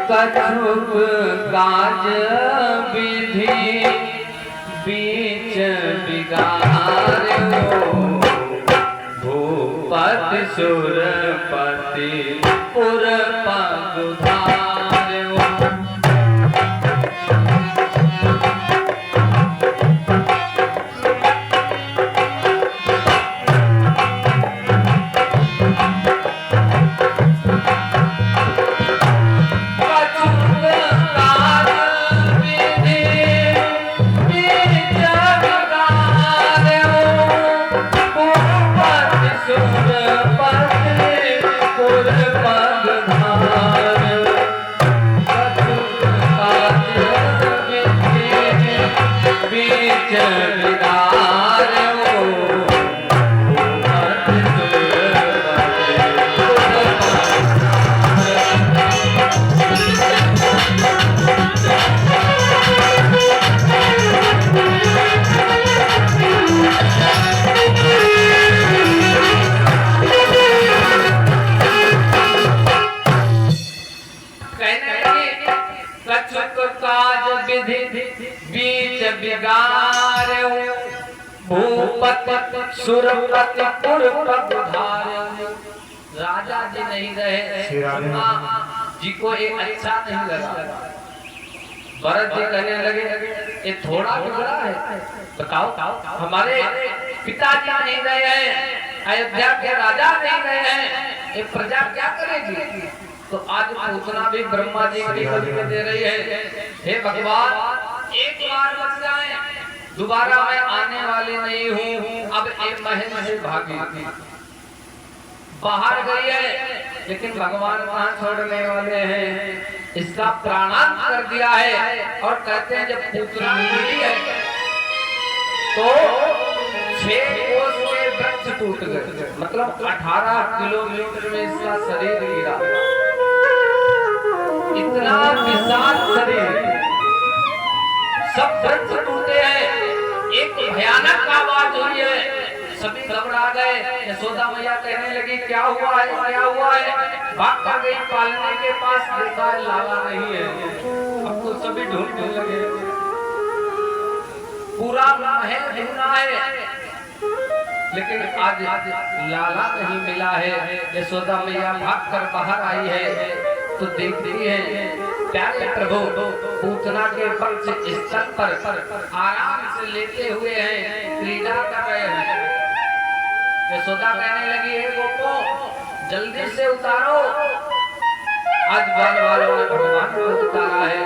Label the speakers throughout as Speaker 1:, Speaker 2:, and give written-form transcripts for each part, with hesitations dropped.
Speaker 1: कछुक काज विधि बीच बिगाड़ो भूपति सुरपति पुर पगुधारो। बीच बिगाड़ो भूपति सुरपति पुर पगुधारो। राजा जी नहीं रहे, जी को एक अच्छा नहीं लगा। भरत जी कहने लगे ये थोड़ा बिगड़ा है, बताओ हमारे पिताजी नहीं रहे हैं, अयोध्या के राजा नहीं रहे हैं, ये प्रजा क्या करेगी। तो आज पूतना भी ब्रह्मा जी की बलि दे रही है, हे भगवान एक बार बच जाए, दोबारा मैं आने वाली नहीं हूँ। अब एक महल से भागी बाहर गई है, लेकिन भगवान कहाँ छोड़ने वाले हैं, इसका प्राणांत कर दिया है। और कहते हैं जब पूतना मिली है तो 6 कोस के वृक्ष टूट गए, मतलब 18 किलोमीटर में इसका शरीर गिरा। इतना विशाल शरीर, सब वृक्ष टूटे हैं, एक भयानक आवाज हुई है, सभी घबरा गए। यशोदा मैया कहने लगी क्या हुआ है, क्या हुआ है। भाग कर गई पालने के पास, देखा लाला नहीं है। अब तो सभी ढूंढने लगे, पूरा महल ढूंढा है, लेकिन आज लाला नहीं मिला है। यशोदा मैया भाग कर बाहर आई है तो देखती है प्यारे प्रभु पूतना के पक्ष स्थल पर आराम से लेटे हुए हैं, क्रीड़ा कर रहे हैं। यशोदा कहने लगी हे गोपो जल्दी से उतारो। आज बाल वालों ने भगवान को उतारा है।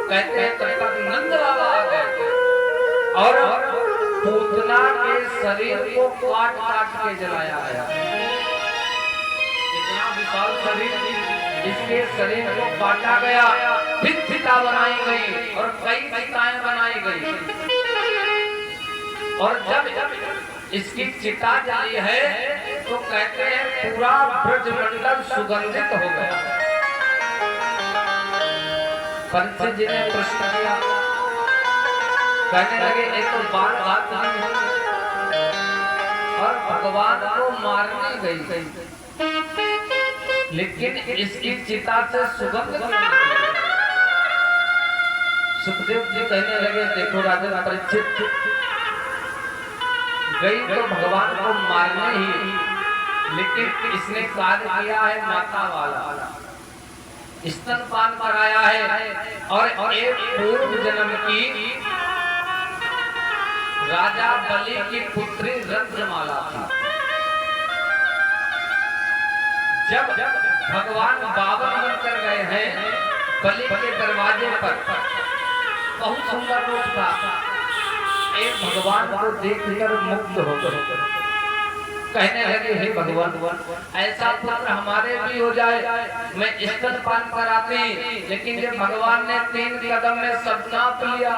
Speaker 1: कहते हैं तब तक नंद बाबा आ गए और पूतना के शरीर को काट काट के जलाया गया। इतना विशाल शरीर, इसके शरीर को काटा गया, फिर चिता बनाई गई और कई चिताएं बनाई गई। और जब इसकी चिता जली है तो कहते हैं पूरा ब्रजमंडल सुगंधित हो गया। परीक्षित जी ने प्रश्न किया, कहने लगे एक तो बात नहीं है और भगवान को मारने गई, लेकिन इसकी चिता से सुगंध। सुखदेव जी कहने लगे देखो राजा परीक्षित, गई तो भगवान को मारने ही, लेकिन इसने कार्य किया है माता वाला, स्तनपान कराया है और एक पूर्व जन्म की राजा बलि की पुत्री रत्नमाला थी। जब भगवान बावन बनकर गए हैं बलि के दरवाजे पर, बहुत सुंदर रूप था, एक भगवान को देखकर मुग्ध हो गए। कहने लगे हे भगवान ऐसा पुत्र हमारे भी हो जाए, मैं स्तनपान कराती, लेकिन जब भगवान ने 3 कदम में सब नाप लिया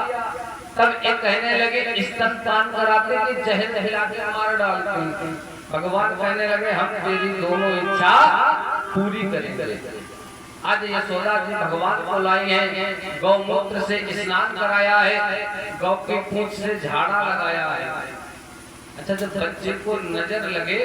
Speaker 1: तब एक कहने लगे स्तनपान कराते कि जहर हिला के मार डालते। भगवान कहने लगे हम तेरी दोनों इच्छा पूरी करेंगे। आज यशोदा जी भगवान को लाई है, गौमूत्र से स्नान कराया है, गौ की पूंछ से झाड़ा लगाया है। अच्छा जब बच्चे को नजर लगे